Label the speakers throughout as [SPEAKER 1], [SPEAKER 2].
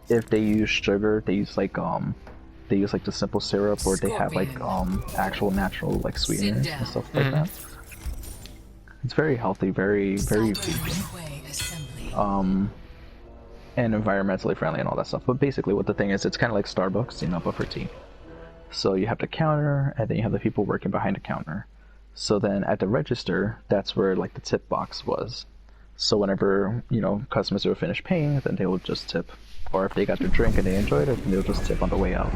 [SPEAKER 1] if they use sugar, they use like the simple syrup, or they have like actual natural like sweeteners and stuff like that. It's very healthy, very vegan. And environmentally friendly and all that stuff. But basically what the thing is, it's kind of like Starbucks, you know, but for tea. So you have the counter, and then you have the people working behind the counter. So then at the register, that's where like the tip box was. So whenever, you know, customers will finish paying, then they will just tip. Or if they got their drink and they enjoyed it, then they'll just tip on the way out.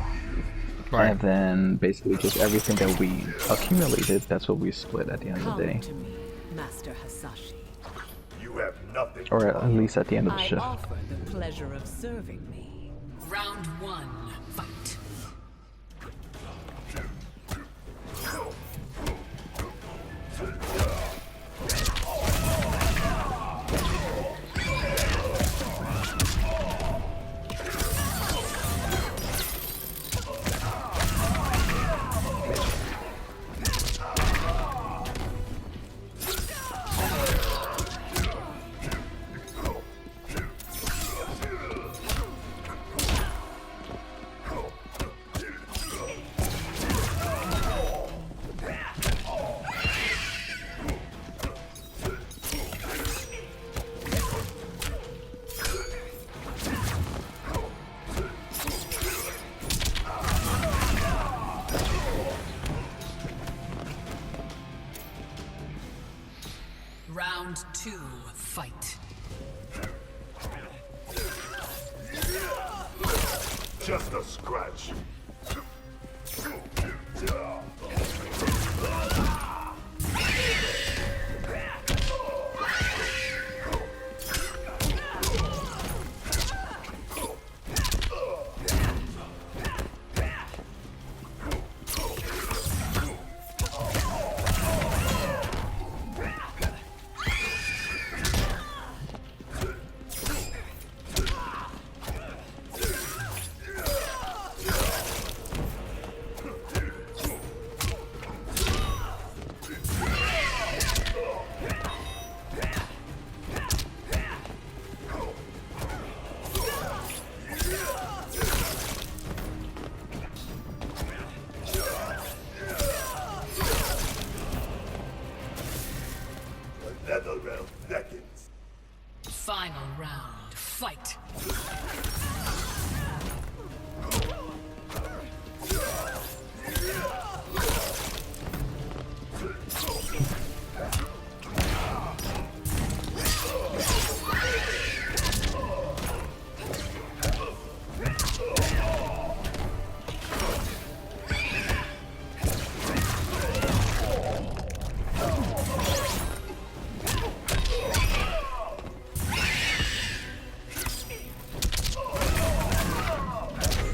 [SPEAKER 1] Right. And then basically just everything that we accumulated, that's what we split at the end of the day.
[SPEAKER 2] To me, Master Hasashi.
[SPEAKER 3] You have nothing.
[SPEAKER 1] Or at least at the end of the
[SPEAKER 2] I
[SPEAKER 1] shift.
[SPEAKER 2] offer the pleasure of serving me.
[SPEAKER 4] Round 1, fight. Round 2, fight.
[SPEAKER 3] Just a scratch. Another round beckons.
[SPEAKER 4] Final round, fight.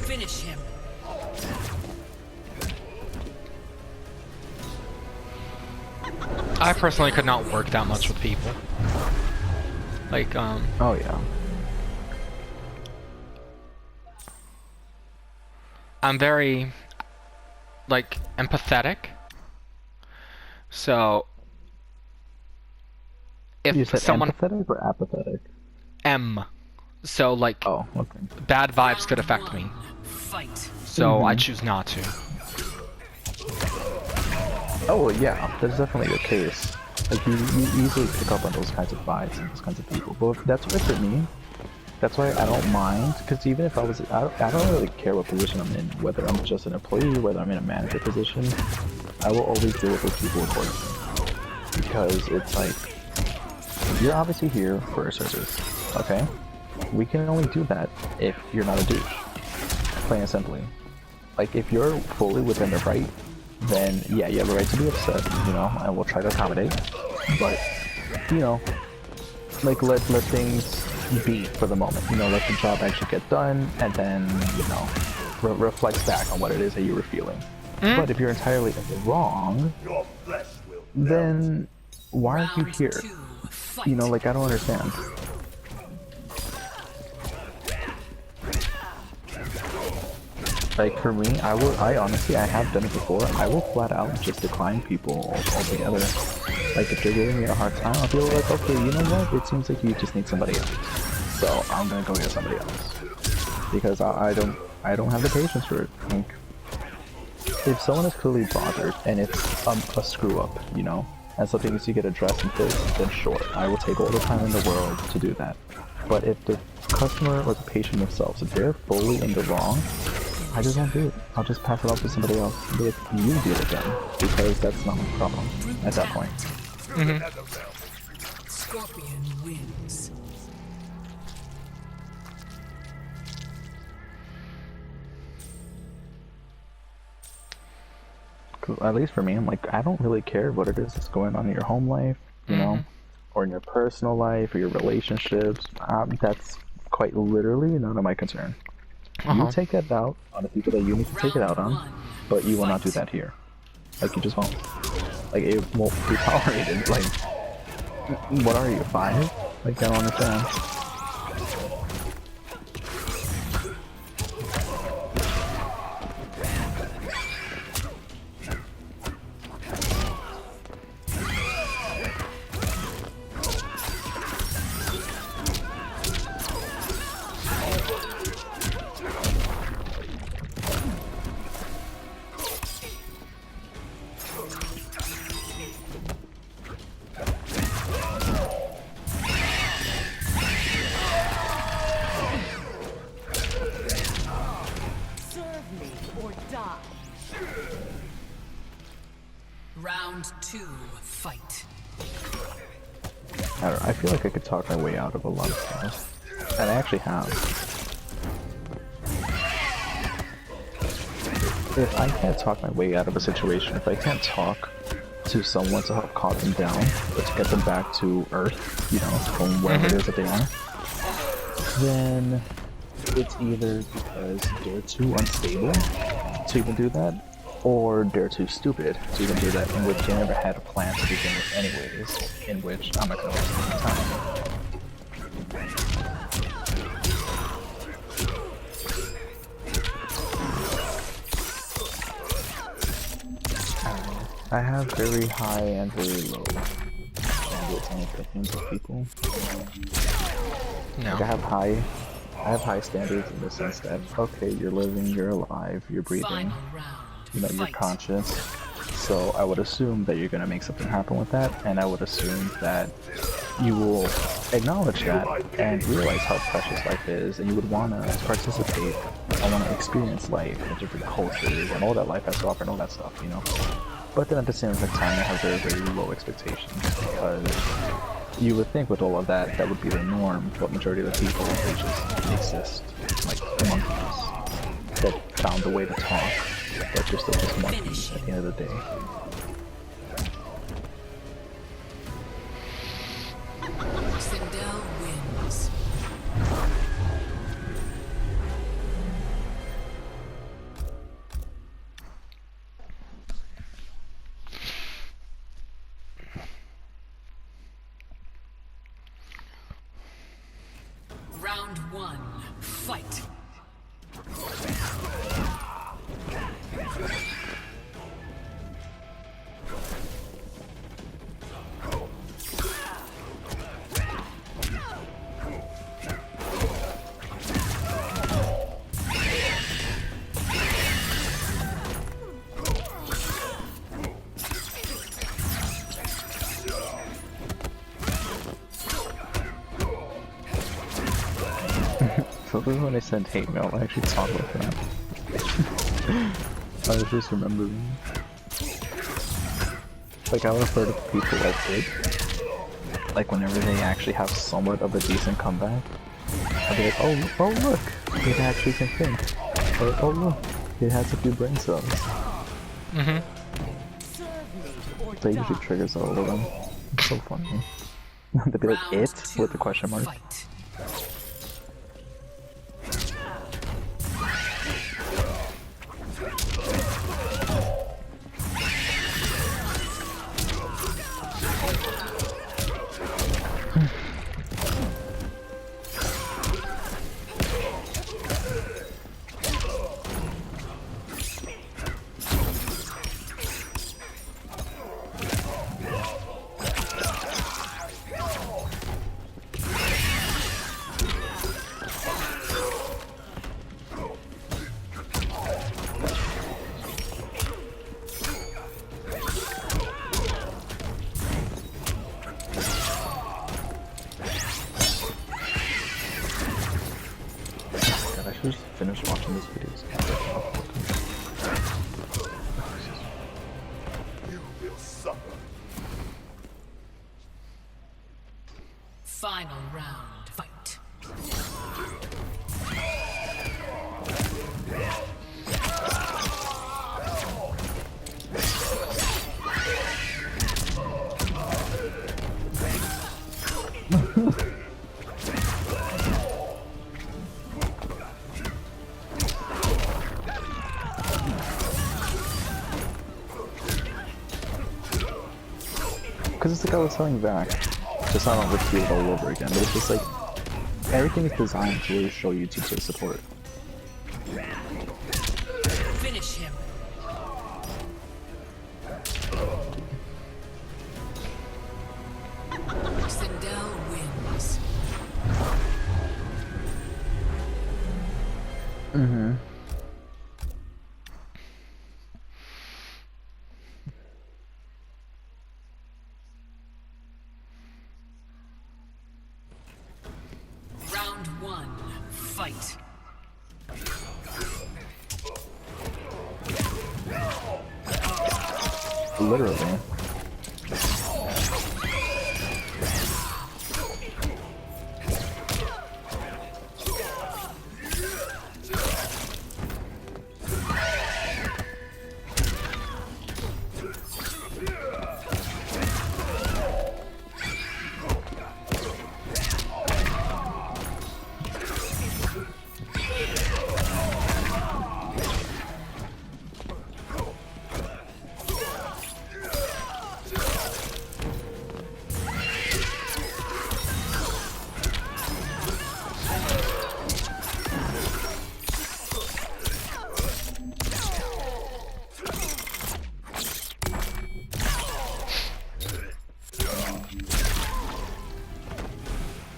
[SPEAKER 4] Finish him.
[SPEAKER 5] I personally could not work that much with people. Like,
[SPEAKER 1] Oh yeah.
[SPEAKER 5] I'm very, like, empathetic. So, if
[SPEAKER 1] You said
[SPEAKER 5] someone
[SPEAKER 1] empathetic or apathetic?
[SPEAKER 5] so like,
[SPEAKER 1] Oh, okay.
[SPEAKER 5] bad vibes could affect me.
[SPEAKER 4] Fight.
[SPEAKER 5] So I choose not to.
[SPEAKER 1] Oh well, yeah, that's definitely the case. Like you easily pick up on those kinds of vibes and those kinds of people. But that's why for me, that's why I don't mind. Because even if I was, I don't really care what position I'm in. Whether I'm just an employee, whether I'm in a manager position, I will always deal with those people accordingly. Because it's like, you're obviously here for a service, okay? We can only do that if you're not a douche. Plain and simply. Like, if you're fully within the right, then yeah, you have a right to be upset, you know, and we'll try to accommodate. But, you know, like, let things be for the moment. You know, let the job actually get done, and then, you know, reflect back on what it is that you were feeling. But if you're entirely in the wrong,
[SPEAKER 3] Your flesh will
[SPEAKER 1] then why aren't you
[SPEAKER 4] Round
[SPEAKER 1] here?
[SPEAKER 4] 2, fight.
[SPEAKER 1] You know, like, I don't understand. Like, for me, I honestly, I have done it before. I will flat out just decline people altogether. Like, if they're giving me a hard time, I'll be like, okay, you know what? It seems like you just need somebody else. So, I'm gonna go get somebody else. because I don't have the patience for it. Like, if someone is clearly bothered and it's a screw up, you know, and something needs to get addressed and fixed, then sure, I will take all the time in the world to do that. But if the customer or the patient themselves, if they're fully in the wrong, I just won't do it. I'll just pass it off to somebody else. And be like, you deal with them, because that's not my problem at that point.
[SPEAKER 4] Scorpion wins.
[SPEAKER 1] At least for me, I'm like, I don't really care what it is that's going on in your home life, you know, or in your personal life, or your relationships. That's quite literally none of my concern. You take that out on the people that you need to take it out on, but you will not do that here. Like, you just won't. Like, it won't be tolerated. Like, what are you, 5? Like, I don't understand.
[SPEAKER 4] Round 2, fight.
[SPEAKER 1] I don't know, I feel like I could talk my way out of a lot of stuff. And I actually have. If I can't talk my way out of a situation, if I can't talk to someone to help calm them down, or to get them back to Earth, you know, from wherever it is that they are, then it's either because they're too unstable to even do that, or they're too stupid to even do that, in which they never had a plan to begin with anyways, in which I'm not gonna waste my time. I have very high and very low standards and opinions of people.
[SPEAKER 5] No.
[SPEAKER 1] Like, I have high standards in the sense that, okay, you're living, you're alive, you're breathing,
[SPEAKER 4] Final round.
[SPEAKER 1] you know, you're conscious. So I would assume that you're gonna make something happen with that, and I would assume that you will acknowledge that and realize how precious life is, and you would wanna participate, and wanna experience life and different cultures and all that life has to offer and all that stuff, you know. But then at the same time, I have very, very low expectations, because you would think with all of that, that would be the norm, but majority of the people, they just exist like monkeys that found a way to talk, but you're still just monkeys at the end of the day.
[SPEAKER 4] Sindel wins. Round 1, fight.
[SPEAKER 1] So this is when I sent hate mail, I actually talked with them. I was just remembering. Like, I would have heard of people that did. Like, whenever they actually have somewhat of a decent comeback, I'd be like, oh look, it actually can think. Or, oh look, it has a few brain cells. That usually triggers all of them. It's so funny. They'd be like,
[SPEAKER 4] Round
[SPEAKER 1] it?
[SPEAKER 4] 2,
[SPEAKER 1] With the question mark.
[SPEAKER 4] Fight.
[SPEAKER 1] I should just finish watching this video.
[SPEAKER 3] You will suffer.
[SPEAKER 4] Final round. Fight.
[SPEAKER 1] Because it's like I was telling back, just not on repeat it all over again, but it's just like, everything is designed to really show you to play support.
[SPEAKER 4] Finish him. Sindel wins.
[SPEAKER 1] Mm-hmm.
[SPEAKER 4] Round one. Fight.
[SPEAKER 1] Literally.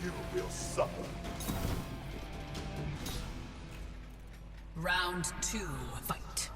[SPEAKER 3] You will suffer.
[SPEAKER 4] Round two. Fight.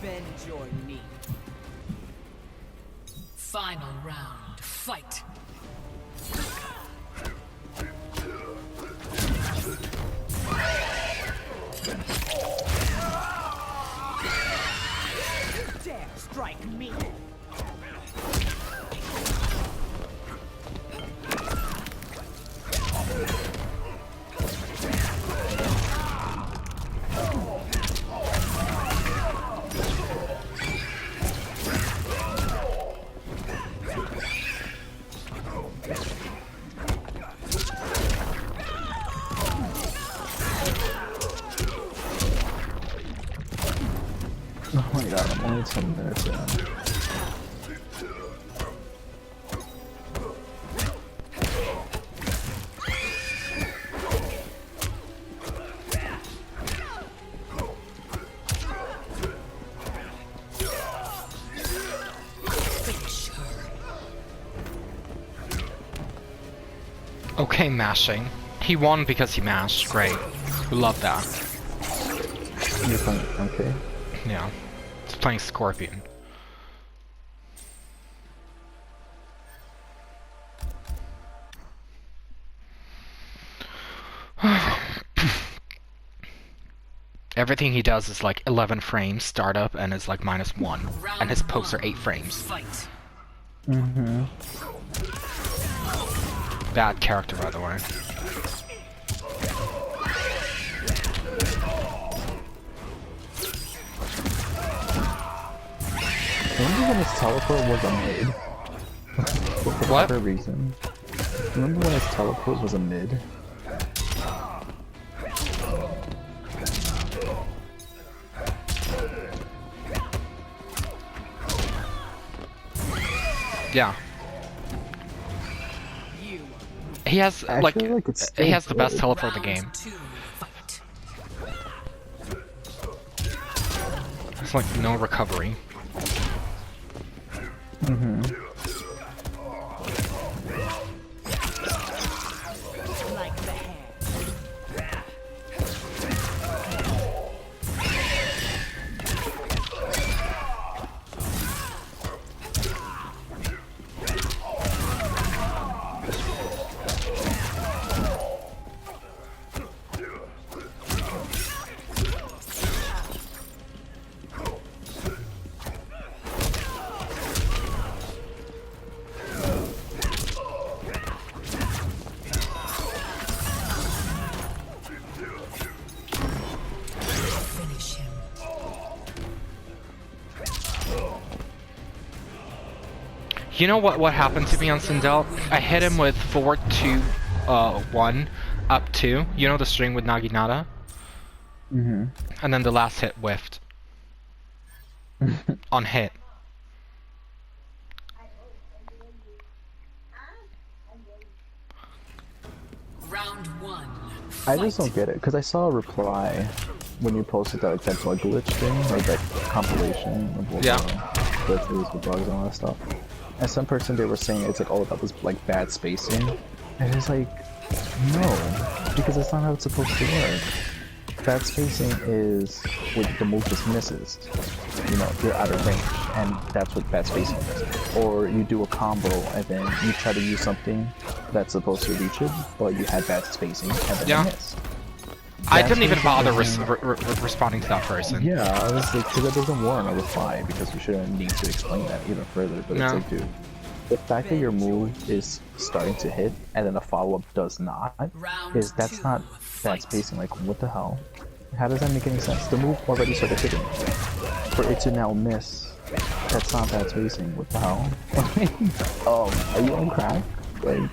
[SPEAKER 2] Bend your knee.
[SPEAKER 4] Final round. Fight.
[SPEAKER 2] Dare strike me.
[SPEAKER 1] Oh my god, I'm only 10 minutes in.
[SPEAKER 4] Finish her.
[SPEAKER 5] Okay, mashing. He won because he mashed. Great. We love that.
[SPEAKER 1] You're fine. Okay.
[SPEAKER 5] Yeah. He's playing Scorpion. Everything he does is like 11 frames startup and is like -1. And his posts are 8 frames.
[SPEAKER 4] Fight.
[SPEAKER 1] Mm-hmm.
[SPEAKER 5] Bad character, by the way.
[SPEAKER 1] I wonder when his teleport was unmade. For
[SPEAKER 5] What?
[SPEAKER 1] whatever reason. Remember when his teleport was a mid?
[SPEAKER 5] Yeah.
[SPEAKER 2] You
[SPEAKER 5] He has
[SPEAKER 1] I
[SPEAKER 5] like
[SPEAKER 1] feel like it's still
[SPEAKER 5] he has the best
[SPEAKER 1] good.
[SPEAKER 5] teleport in the game.
[SPEAKER 4] Round 2, fight.
[SPEAKER 5] It's like no recovery.
[SPEAKER 2] like the hand.
[SPEAKER 4] Finish him.
[SPEAKER 5] You know what happened to me on Sindel? I hit him with 4, 2, 1, up 2. You know the string with Naginata?
[SPEAKER 1] Mm-hmm.
[SPEAKER 5] And then the last hit whiffed. On hit.
[SPEAKER 4] Round 1,
[SPEAKER 1] I
[SPEAKER 4] fight.
[SPEAKER 1] just don't get it, because I saw a reply when you posted that, like, that bug glitch thing, or that compilation of all
[SPEAKER 5] Yeah.
[SPEAKER 1] the glitches with bugs and all that stuff. And some person, they were saying it's like, oh, that was like bad spacing. And it's like, no, because that's not how it's supposed to work. Bad spacing is when the move just misses. You know, you're out of range, and that's what bad spacing is. Or you do a combo, and then you try to use something that's supposed to reach it, but you had bad spacing, and then
[SPEAKER 5] Yeah.
[SPEAKER 1] you missed.
[SPEAKER 5] I
[SPEAKER 1] Bad
[SPEAKER 5] didn't even
[SPEAKER 1] spacing
[SPEAKER 5] bother
[SPEAKER 1] isn't-
[SPEAKER 5] responding to that person.
[SPEAKER 1] Yeah, I was like, because that doesn't warrant a reply, because you shouldn't need to explain that even further, but
[SPEAKER 5] No.
[SPEAKER 1] it's like, dude, the fact that your move is starting to hit, and then a follow-up does not, is that's not bad spacing, like, what the hell? How does that make any sense? The move already started hitting. For it to now miss, that's not bad spacing, what the hell? Are you on crack? Like...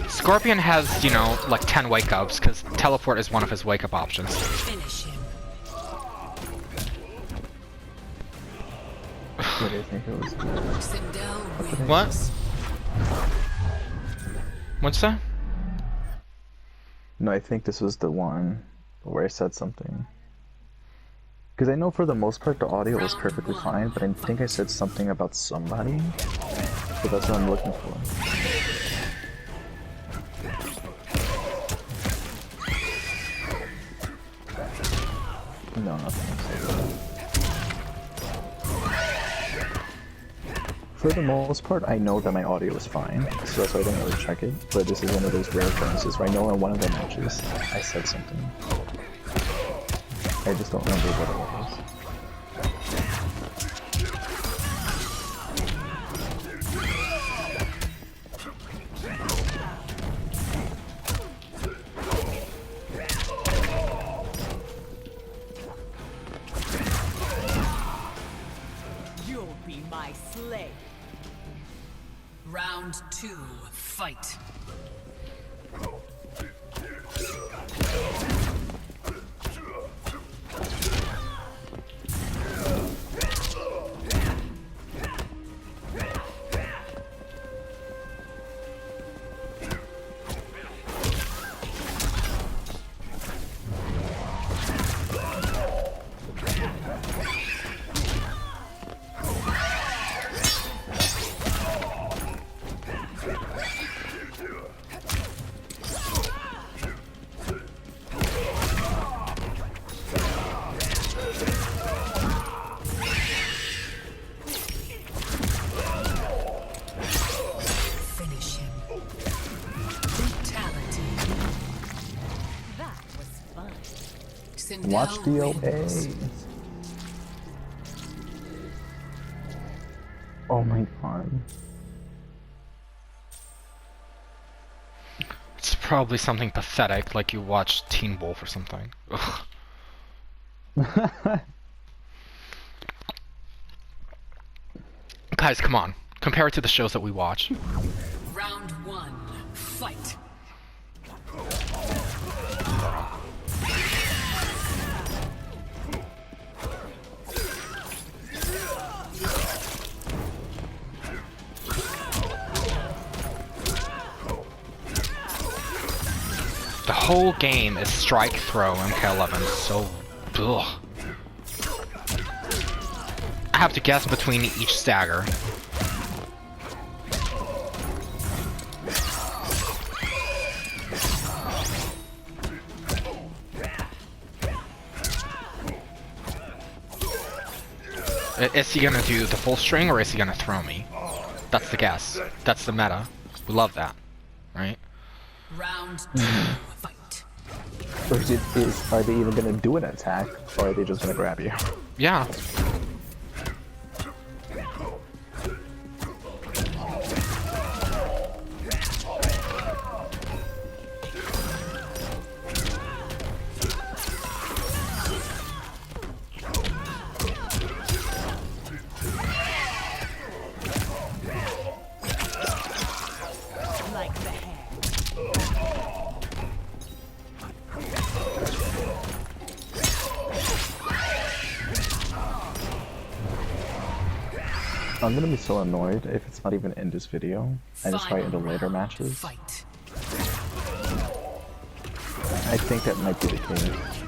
[SPEAKER 5] Scorpion has, you know, like 10 wake-ups, because teleport is one of his wake-up options.
[SPEAKER 4] Finish him.
[SPEAKER 1] What do you think it was?
[SPEAKER 4] Sindel wins.
[SPEAKER 5] What? What's that?
[SPEAKER 1] No, I think this was the one where I said something. Because I know for the most part the audio was perfectly fine, but I think I said something about somebody. So that's what I'm looking for. No, nothing. For the most part, I know that my audio is fine, so that's why I don't really check it. But this is one of those rare occurrences where I know in one of the matches I said something. I just don't remember what it was.
[SPEAKER 2] You'll be my slave.
[SPEAKER 4] Round 2, fight. Finish him. Brutality.
[SPEAKER 2] That was fun.
[SPEAKER 4] Sindel
[SPEAKER 1] Watch the
[SPEAKER 4] wins.
[SPEAKER 1] OA. Oh my god.
[SPEAKER 5] Probably something pathetic, like you watch Teen Wolf or something. Ugh. Guys, come on. Compare it to the shows that we watch.
[SPEAKER 4] Round one, fight.
[SPEAKER 5] The whole game is strike throw MK11, so ugh. I have to guess between each stagger. Is he gonna do the full string or is he gonna throw me? That's the guess. That's the meta. We love that, right?
[SPEAKER 4] Round two, fight.
[SPEAKER 1] Or are they even gonna do an attack, or are they just gonna grab you?
[SPEAKER 5] Yeah.
[SPEAKER 2] Like the hair.
[SPEAKER 1] I'm gonna be so annoyed if it's not even in this video. I just fight in the later matches.
[SPEAKER 4] Fight.
[SPEAKER 1] I think that might be the case.